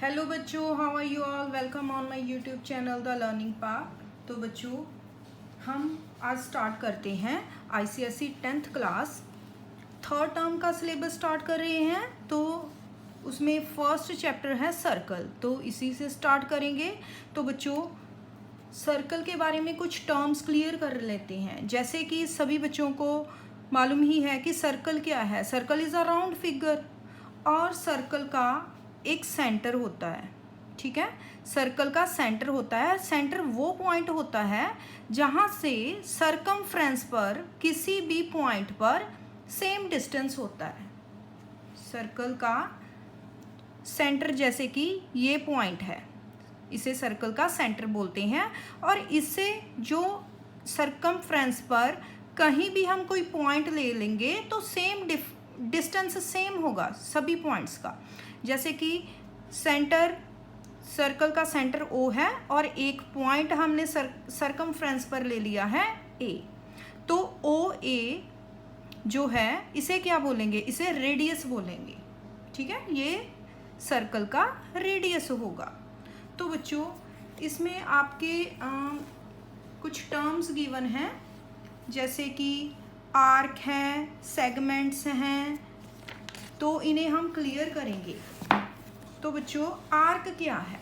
Hello बच्चों, how are you all. Welcome on my YouTube channel the learning path. तो बच्चों, हम आज स्टार्ट करते हैं ICSE 10th class third term का सिलेबस स्टार्ट कर रहे हैं। तो उसमें फर्स्ट चैप्टर है सर्कल, तो इसी से स्टार्ट करेंगे। तो बच्चों, सर्कल के बारे में कुछ टर्म्स क्लियर कर लेते हैं। जैसे कि सभी बच्चों को मालूम ही है कि सर्कल क्या है। Circle is a round figure और सर्कल का एक सेंटर होता है। ठीक है, सर्कल का सेंटर होता है। सेंटर वो पॉइंट होता है जहाँ से सरकमफ्रेंस पर किसी भी पॉइंट पर सेम डिस्टेंस होता है। सर्कल का सेंटर जैसे कि ये पॉइंट है, इसे सर्कल का सेंटर बोलते हैं। और इससे जो सरकमफ्रेंस पर कहीं भी हम कोई पॉइंट ले लेंगे तो सेम डिस्टेंस सेम होगा सभी पॉइंट्स का। जैसे कि सेंटर, सर्कल का सेंटर O है और एक पॉइंट हमने सरकमफ्रेंस पर ले लिया है A, तो OA जो है इसे क्या बोलेंगे, इसे रेडियस बोलेंगे। ठीक है, ये सर्कल का रेडियस होगा। तो बच्चों, इसमें आपके कुछ टर्म्स गिवन हैं, जैसे कि आर्क हैं, सेगमेंट्स हैं, तो इन्हें हम क्लियर करेंगे। तो बच्चों, आर्क क्या है?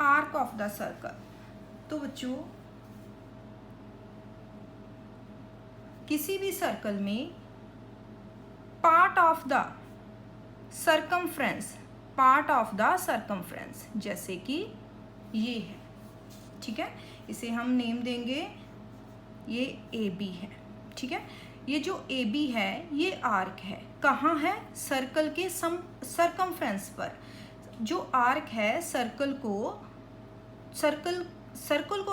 Arc of the circle. तो बच्चों, किसी भी सर्कल में part of the circumference, part of the circumference जैसे कि ये है। ठीक है, इसे हम नेम देंगे, ये AB है। ठीक है, ये जो AB है ये आर्क है। कहाँ है? सर्कल के सरकमफ्रेंस पर। जो आर्क है सर्कल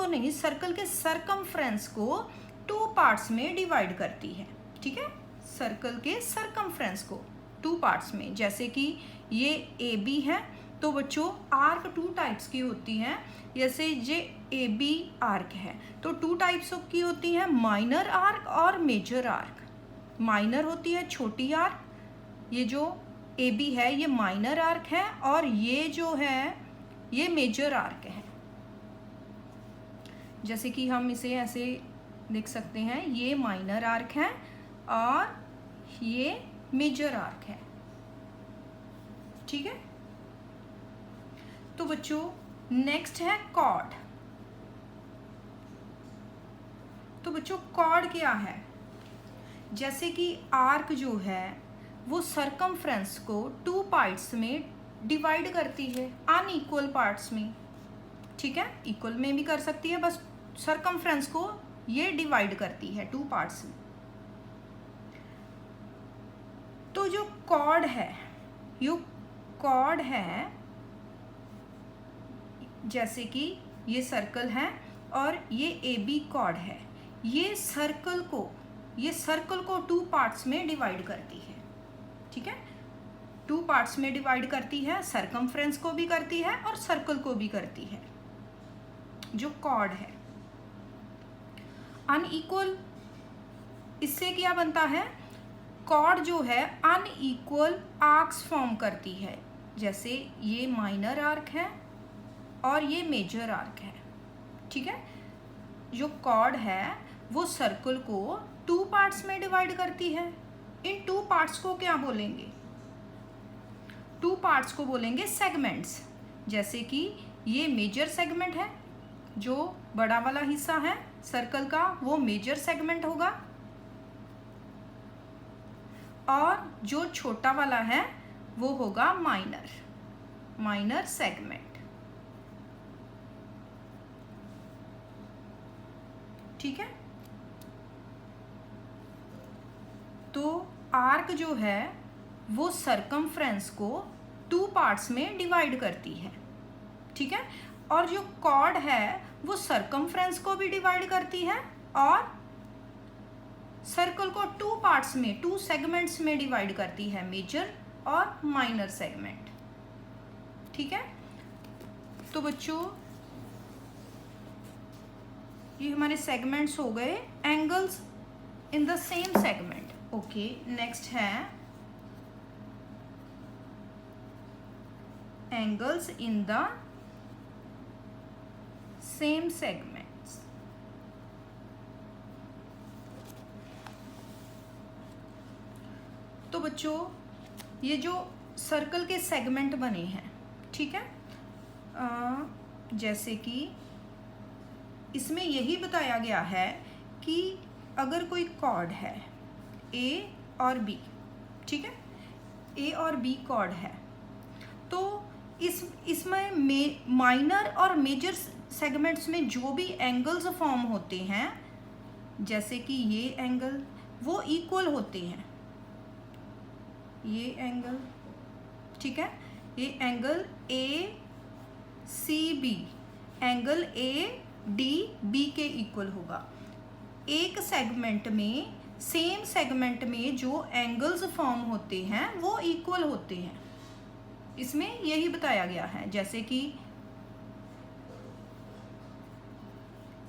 नहीं, सर्कल के सरकमफ्रेंस को टू पार्ट्स में डिवाइड करती है। ठीक है, सर्कल के सरकमफ्रेंस को टू पार्ट्स में। जैसे कि ये AB है, तो बच्चों आर्क टू टाइप्स की होती हैं। जैसे ये AB आर्क है तो टू टाइप्स की होती हैं, माइनर आर्क और मेजर आर्क। माइनर होती है छोटी आर्क, ये जो AB है ये माइनर आर्क है, और ये जो है ये मेजर आर्क है। जैसे कि हम इसे ऐसे लिख सकते हैं, ये माइनर आर्क है और ये मेजर आर्क है। ठीक है, तो बच्चों नेक्स्ट है कॉर्ड। तो बच्चों कॉर्ड क्या है? जैसे कि आर्क जो है वो सरकमफ्रेंस को टू पार्ट्स में डिवाइड करती है, अनइक्वल पार्ट्स में। ठीक है, इक्वल में भी कर सकती है, बस सरकमफ्रेंस को ये डिवाइड करती है टू पार्ट्स में। तो जो कॉर्ड है, ये कॉर्ड है, जैसे कि ये सर्कल है और ये AB कॉर्ड है, ये सर्कल को टू पार्ट्स में डिवाइड करती है। ठीक है, टू पार्ट्स में डिवाइड करती है, सरकमफ्रेंस को भी करती है और सर्कल को भी करती है। जो कॉर्ड है अनइक्वल, इससे क्या बनता है? कॉर्ड जो है अनइक्वल आर्क्स फॉर्म करती है। जैसे ये माइनर आर्क है और ये मेजर आर्क है। ठीक है, जो कॉर्ड है वो सर्कल को टू पार्ट्स में डिवाइड करती है। इन टू पार्ट्स को क्या बोलेंगे? टू पार्ट्स को बोलेंगे सेगमेंट्स। जैसे कि ये मेजर सेगमेंट है, जो बड़ा वाला हिस्सा है सर्कल का वो मेजर सेगमेंट होगा, और जो छोटा वाला है वो होगा माइनर सेगमेंट। ठीक है, तो आर्क जो है वो सरकमफ्रेंस को टू पार्ट्स में डिवाइड करती है। ठीक है, और जो कॉर्ड है वो सरकमफ्रेंस को भी डिवाइड करती है और सर्कल को टू पार्ट्स में, टू सेगमेंट्स में डिवाइड करती है, मेजर और माइनर सेगमेंट। ठीक है, तो बच्चों ये हमारे सेगमेंट्स हो गए, angles in the same segment. Okay, next है angles in the same segments. तो बच्चों ये जो सर्कल के सेगमेंट बने हैं, ठीक है, जैसे कि इसमें यही बताया गया है कि अगर कोई कॉर्ड है ए और बी, ठीक है, ए और बी कॉर्ड है, तो इसमें माइनर और मेजर सेगमेंट्स में जो भी एंगल्स फॉर्म होते हैं, जैसे कि ये एंगल, वो इक्वल होते हैं। ये एंगल, ठीक है, ये angle A C B, angle A D B के इक्वल होगा। एक सेगमेंट में, सेम सेगमेंट में जो एंगल्स फॉर्म होते हैं वो इक्वल होते हैं, इसमें यही बताया गया है। जैसे कि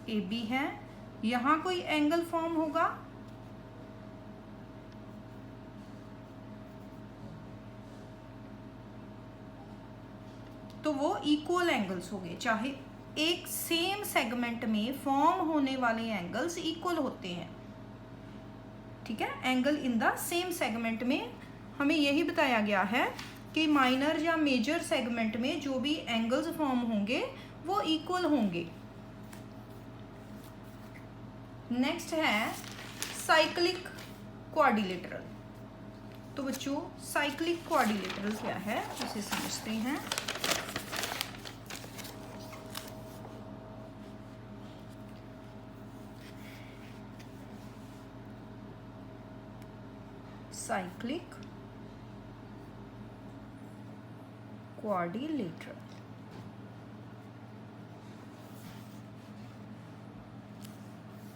ए बी है, यहाँ कोई एंगल फॉर्म होगा, तो वो इक्वल एंगल्स हो गए। चाहे एक सेम सेगमेंट में फॉर्म होने वाले एंगल्स इक्वल होते हैं, ठीक है। Angle in the same segment में हमें यही बताया गया है कि माइनर या मेजर सेगमेंट में जो भी एंगल्स फॉर्म होंगे वो इक्वल होंगे। नेक्स्ट है साइक्लिक क्वाड्रिलेटरल। तो बच्चों साइक्लिक क्वाड्रिलेटरल क्या है उसे समझते हैं। साइक्लिक क्वाड्रिलेटरल,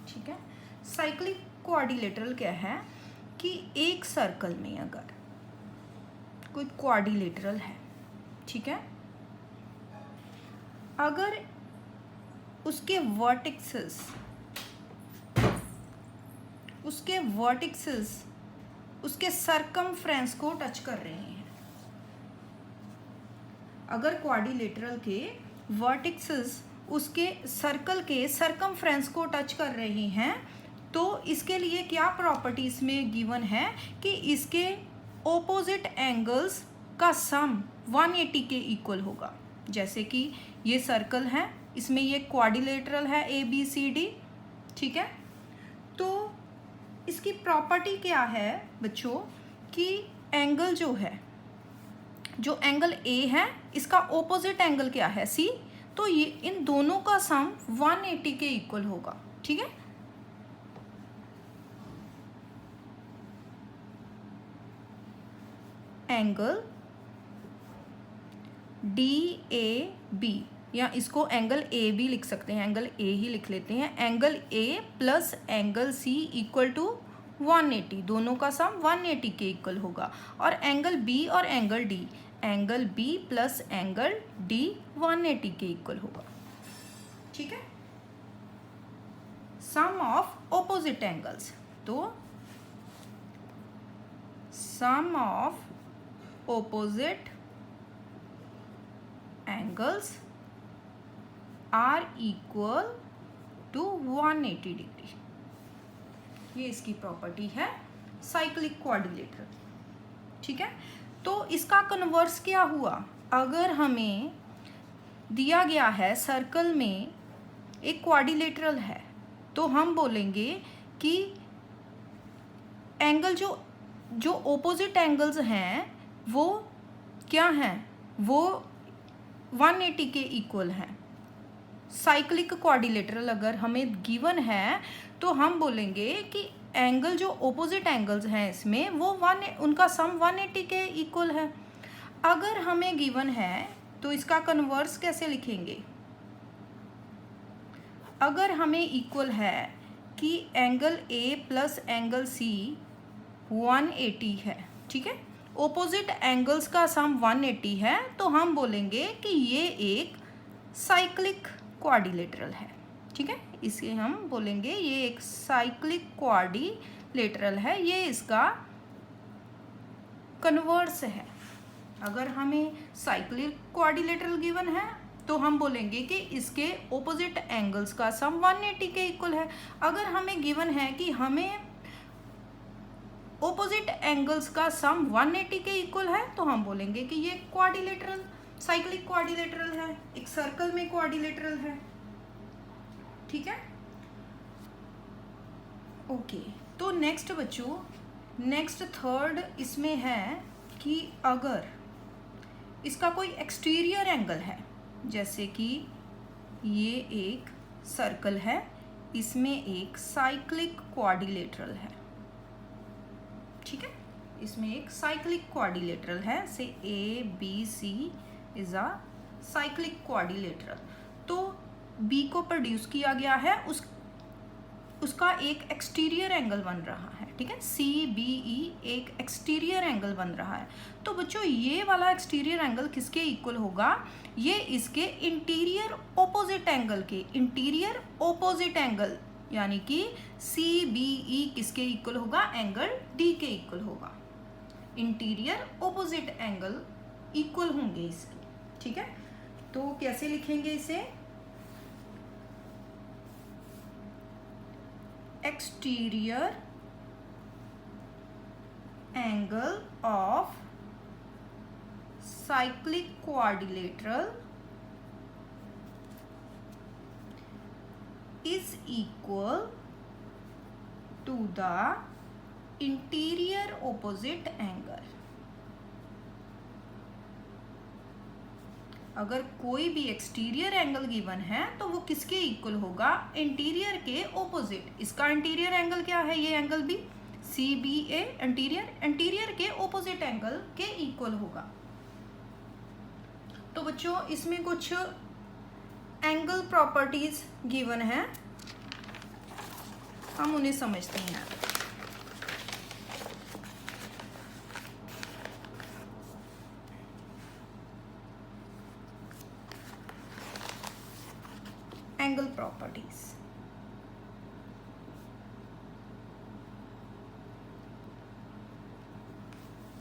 ठीक है। साइक्लिक क्वाड्रिलेटरल क्या है कि एक सर्कल में अगर कोई क्वाड्रिलेटरल है, ठीक है, अगर उसके वर्टिक्सेस उसके सरकमफ्रेंस को टच कर रहे हैं। अगर क्वाड्रिलेटरल के वर्टिक्सेस उसके सर्कल के सरकमफ्रेंस को टच कर रहे हैं, तो इसके लिए क्या प्रॉपर्टीज में गिवन है कि इसके ऑपोजिट एंगल्स का सम 180 के इक्वल होगा। जैसे कि ये सर्कल है, इसमें ये क्वाड्रिलेटरल है ए बी सी डी, ठीक है। तो इसकी प्रॉपर्टी क्या है बच्चों कि एंगल जो है, जो एंगल ए है, इसका ऑपोजिट एंगल क्या है सी, तो ये इन दोनों का सम 180 के इक्वल होगा, ठीक है। एंगल डी ए बी, या इसको एंगल ए बी लिख सकते हैं, एंगल ए ही लिख लेते हैं। Angle A plus angle C equal to 180, दोनों का सम 180 के इक्वल होगा। और एंगल बी और angle D, angle B plus angle D 180 के इक्वल होगा, ठीक है। सम ऑफ ऑपोजिट एंगल्स, तो sum of opposite angles are equal to 180 degree. ये इसकी प्रॉपर्टी है साइक्लिक क्वाड्रिलेटरल, ठीक है। तो इसका कन्वर्स क्या हुआ, अगर हमें दिया गया है सर्कल में एक क्वाड्रिलेटरल है, तो हम बोलेंगे कि एंगल जो ऑपोजिट एंगल्स हैं वो क्या हैं, वो 180 के इक्वल हैं। साइक्लिक क्वाड्रिलेटरल अगर हमें गिवन है तो हम बोलेंगे कि एंगल जो ऑपोजिट एंगल्स हैं इसमें वो उनका सम 180 के इक्वल है। अगर हमें गिवन है तो इसका कन्वर्स कैसे लिखेंगे। अगर हमें इक्वल है कि angle A plus angle C 180 है, ठीक है, ऑपोजिट एंगल्स का सम 180 है, तो हम बोलेंगे कि ये एक साइक्लिक क्वाड्रिलेटरल है, ठीक है। इसे हम बोलेंगे ये एक साइक्लिक क्वाड्रिलेटरल है, ये इसका कन्वर्स है, अगर हमें साइक्लिक क्वाड्रिलेटरल गिवन है तो हम बोलेंगे कि इसके ऑपोजिट एंगल्स का सम 180 के इक्वल है। अगर हमें गिवन है कि हमें ऑपोजिट एंगल्स का सम 180 के इक्वल है तो हम बोलेंगे कि ये क्वाड्रिलेटरल साइक्लिक क्वाड्रिलेटरल है, एक सर्कल में क्वाड्रिलेटरल है। ठीक है, ओके। तो नेक्स्ट बच्चों, नेक्स्ट थर्ड इसमें है कि अगर इसका कोई एक्सटीरियर एंगल है, जैसे कि ये एक सर्कल है, इसमें एक साइक्लिक क्वाड्रिलेटरल है। ठीक है, इसमें एक साइक्लिक क्वाड्रिलेटरल है, say A B C is a cyclic quadrilateral. तो बी को प्रोड्यूस किया गया है, उसका एक एक्सटीरियर एंगल बन रहा है। ठीक है, सी बी ई एक एक्सटीरियर एंगल बन रहा है। तो बच्चों ये वाला एक्सटीरियर एंगल किसके इक्वल होगा? ये इसके इंटीरियर ऑपोजिट एंगल के, इंटीरियर ऑपोजिट एंगल यानी कि सी बी ई किसके इक्वल होगा? एंगल डी के इक्वल होगा। इंटीरियर ऑपोजिट एंगल इक्वल होंगे इसके। ठीक है, तो कैसे लिखेंगे इसे? Exterior angle of cyclic quadrilateral is equal to the interior opposite angle। अगर कोई भी एक्सटीरियर एंगल गिवन है तो वो किसके इक्वल होगा? इंटीरियर के ऑपोजिट। इसका इंटीरियर एंगल क्या है? ये एंगल भी सी बी ए इंटीरियर के ऑपोजिट एंगल के इक्वल होगा। तो बच्चों इसमें कुछ एंगल प्रॉपर्टीज गिवन है, हम उन्हें समझते हैं। एंगल प्रॉपर्टीज,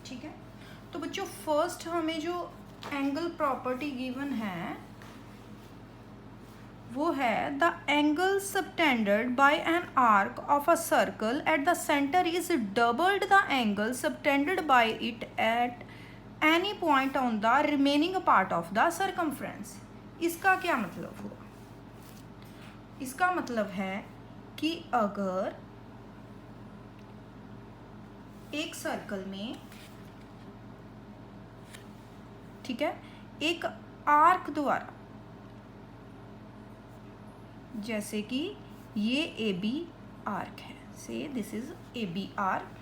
ठीक है। तो बच्चों फर्स्ट हमें जो एंगल प्रॉपर्टी गिवन है वो है the angle subtended bye an arc of a circle eight the centre is doubled the angle subtended bye it at any point on the remaining part of the circumference. इसका क्या मतलब हुआ? इसका मतलब है कि अगर एक सर्कल में, ठीक है, एक आर्क द्वारा, जैसे कि ये ए बी आर्क है, so this is A B arc,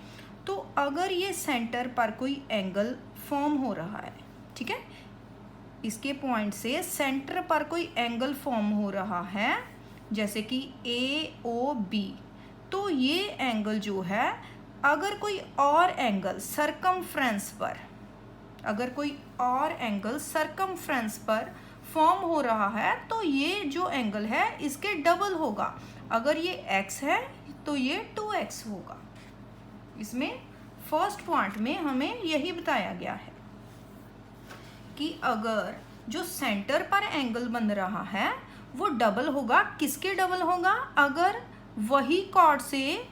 तो अगर ये सेंटर पर कोई एंगल फॉर्म हो रहा है, ठीक है, इसके पॉइंट से सेंटर पर कोई एंगल फॉर्म हो रहा है, जैसे कि ए ओ बी, तो ये एंगल जो है अगर कोई और एंगल सरकमफ्रेंस पर, अगर कोई और एंगल सरकमफ्रेंस पर फॉर्म हो रहा है तो ये जो एंगल है इसके डबल होगा। अगर ये x है तो ये 2x होगा। इसमें फर्स्ट पॉइंट में हमें यही बताया गया है कि अगर जो सेंटर पर एंगल बन रहा है वो डबल होगा। किसके डबल होगा? अगर वही कॉर्ड से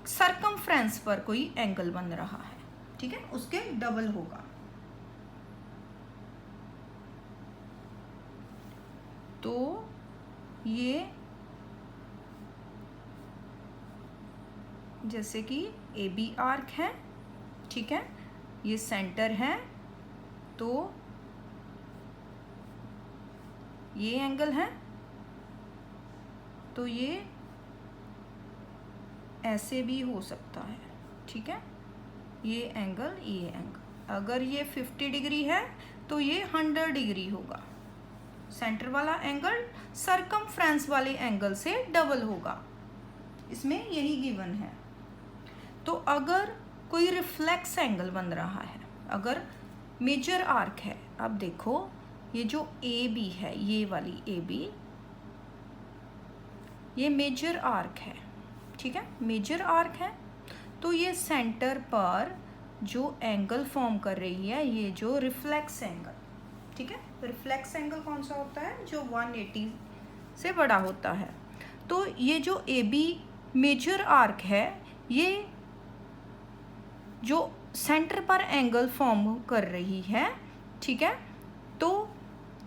सरकमफ्रेंस पर कोई एंगल बन रहा है, ठीक है, उसके डबल होगा। तो ये जैसे कि ए बी आर्क है, ठीक है, ये सेंटर है, तो ये एंगल है, तो ये ऐसे भी हो सकता है, ठीक है, ये एंगल, ये एंगल। अगर ये 50 डिग्री है तो ये 100 डिग्री होगा। सेंटर वाला एंगल सरकमफ्रेंस वाले एंगल से डबल होगा। इसमें यही गिवन है। तो अगर कोई रिफ्लेक्स एंगल बन रहा है, अगर मेजर आर्क है, अब देखो ये जो ए बी है, ये वाली ए बी, ये मेजर आर्क है, ठीक है, मेजर आर्क है, तो ये सेंटर पर जो एंगल फॉर्म कर रही है, ये जो रिफ्लेक्स एंगल, ठीक है, रिफ्लेक्स एंगल कौन सा होता है, जो 180 से बड़ा होता है। तो ये जो ए बी मेजर आर्क है, ये जो सेंटर पर एंगल फॉर्म कर रही है, ठीक है। तो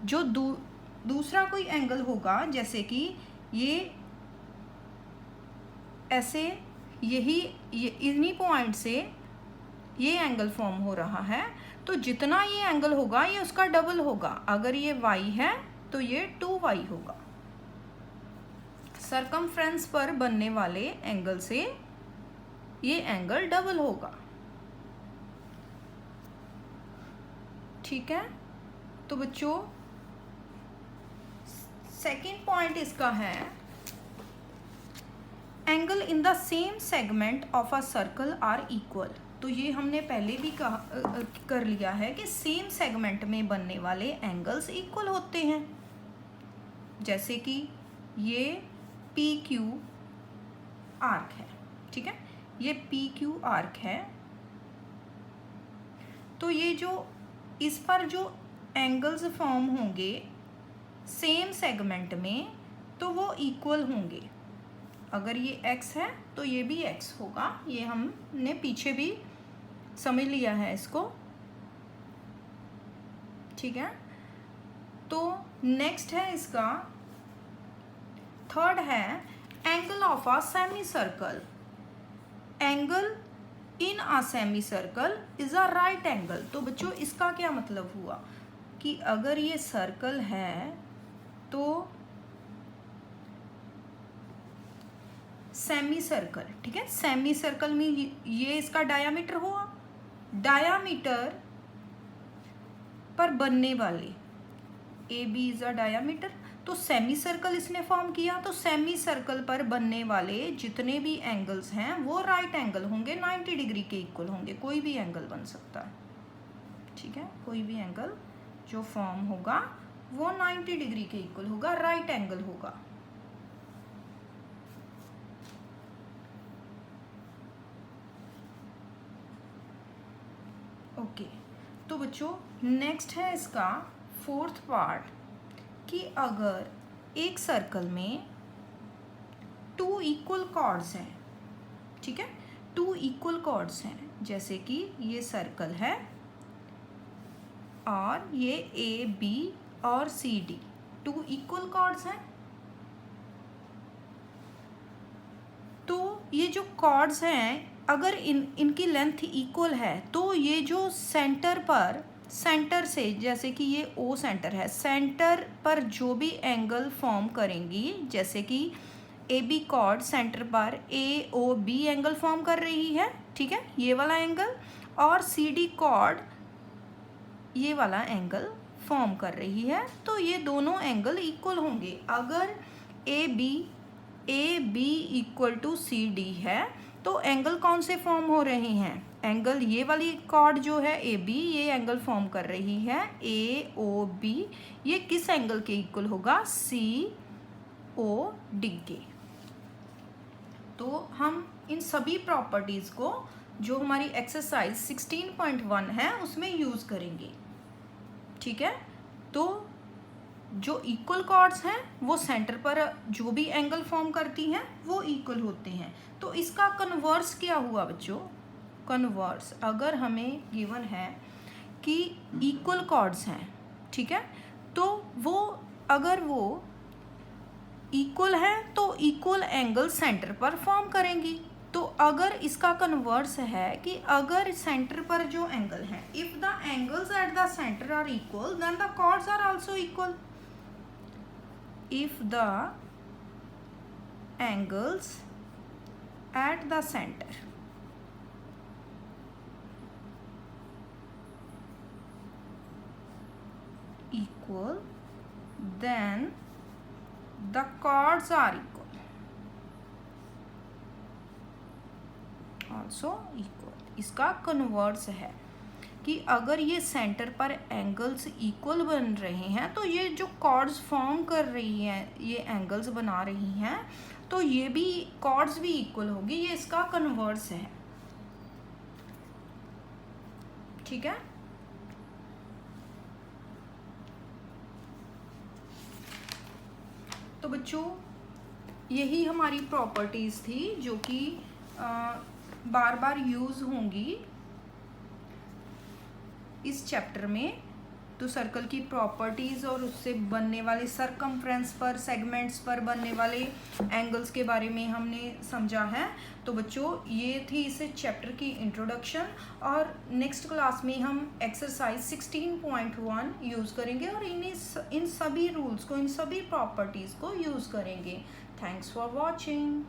जो दूसरा कोई एंगल होगा, जैसे कि ये ऐसे, यही ये इन्हीं पॉइंट से ये एंगल फॉर्म हो रहा है, तो जितना ये एंगल होगा ये उसका डबल होगा। अगर ये y है तो ये 2y होगा। सरकमफ्रेंस पर बनने वाले एंगल से ये एंगल डबल होगा, ठीक है। तो बच्चों सेकेंड पॉइंट इसका है, angle in the same segment of a circle are equal. तो ये हमने पहले भी कर लिया है कि सेम सेगमेंट में बनने वाले एंगल्स इक्वल होते हैं। जैसे कि ये पी क्यू आर्क है, ठीक है, ये पी क्यू आर्क है। तो ये जो इस पर जो एंगल्स फॉर्म होंगे सेम सेगमेंट में, तो वो इक्वल होंगे। अगर ये x है तो ये भी x होगा। ये हमने पीछे भी समझ लिया है इसको, ठीक है। तो नेक्स्ट है इसका थर्ड है, angle of a semi circle. Angle in a semi circle is a right angle. तो बच्चों इसका क्या मतलब हुआ कि अगर ये सर्कल है तो सेमी सर्कल, ठीक है, सेमी सर्कल में ये इसका डायामीटर हुआ, डायामीटर पर बनने वाले A B is a diameter. तो सेमी सर्कल इसने फॉर्म किया, तो सेमी सर्कल पर बनने वाले जितने भी एंगल्स हैं वो राइट एंगल होंगे, 90 डिग्री के इक्वल होंगे। कोई भी एंगल बन सकता है, ठीक है, कोई भी एंगल जो फॉर्म होगा वो 90 डिग्री के इक्वल होगा, राइट एंगल होगा। ओके, तो बच्चों नेक्स्ट है इसका फोर्थ पार्ट कि अगर एक सर्कल में 2 इक्वल कॉर्ड्स हैं, ठीक है, 2 इक्वल कॉर्ड्स हैं, जैसे कि ये सर्कल है और ये ए बी और सी डी 2 इक्वल कॉर्ड्स हैं। तो ये जो कॉर्ड्स हैं, अगर इनकी लेंथ इक्वल है तो ये जो सेंटर से, जैसे कि ये ओ सेंटर है, सेंटर पर जो भी एंगल फॉर्म करेंगी, जैसे कि ए बी कॉर्ड सेंटर पर ए ओ बी एंगल फॉर्म कर रही है, ठीक है, ये वाला एंगल, और सी डी कॉर्ड ये वाला एंगल फॉर्म कर रही है, तो ये दोनों एंगल इक्वल होंगे। अगर A B equal to C D है तो एंगल कौन से फॉर्म हो रहे हैं, एंगल ये वाली कॉर्ड जो है ए बी, ये एंगल फॉर्म कर रही है ए ओ बी, ये किस एंगल के इक्वल होगा, सी ओ डी के। तो हम इन सभी प्रॉपर्टीज़ को जो हमारी एक्सरसाइज 16.1 है उसमें यूज़ करेंगे, ठीक है। तो जो इक्वल कॉर्ड्स हैं वो सेंटर पर जो भी एंगल फॉर्म करती हैं वो इक्वल होते हैं। तो इसका कन्वर्स क्या हुआ बच्चों, कन्वर्स अगर हमें गिवन है कि इक्वल कॉर्ड्स हैं, ठीक है, तो वो अगर वो इक्वल है तो इक्वल एंगल सेंटर पर फॉर्म करेंगी। तो अगर इसका कन्वर्स है कि अगर सेंटर पर जो एंगल है, if the angles at the centre are equal then the chords are also equal. If the angles at the center equal then the chords are equal, also equal। इसका converse है कि अगर ये centre पर angles equal बन रहे हैं तो ये जो कॉर्ड्स फॉर्म कर रही हैं, ये एंगल्स बना रही हैं, तो ये भी कॉर्ड्स भी इक्वल होगी। ये इसका कन्वर्स है। ठीक है। तो बच्चों यही हमारी प्रॉपर्टीज़ थी जो कि बार बार यूज़ होंगी इस चैप्टर में। तो सर्कल की प्रॉपर्टीज़ और उससे बनने वाले सरकमफ्रेंस पर, सेगमेंट्स पर बनने वाले एंगल्स के बारे में हमने समझा है। तो बच्चों ये थी इस चैप्टर की इंट्रोडक्शन, और नेक्स्ट क्लास में हम एक्सरसाइज 16.1 यूज़ करेंगे और इन सभी रूल्स को, इन सभी प्रॉपर्टीज़ को यूज़ करेंगे। Thanks for watching.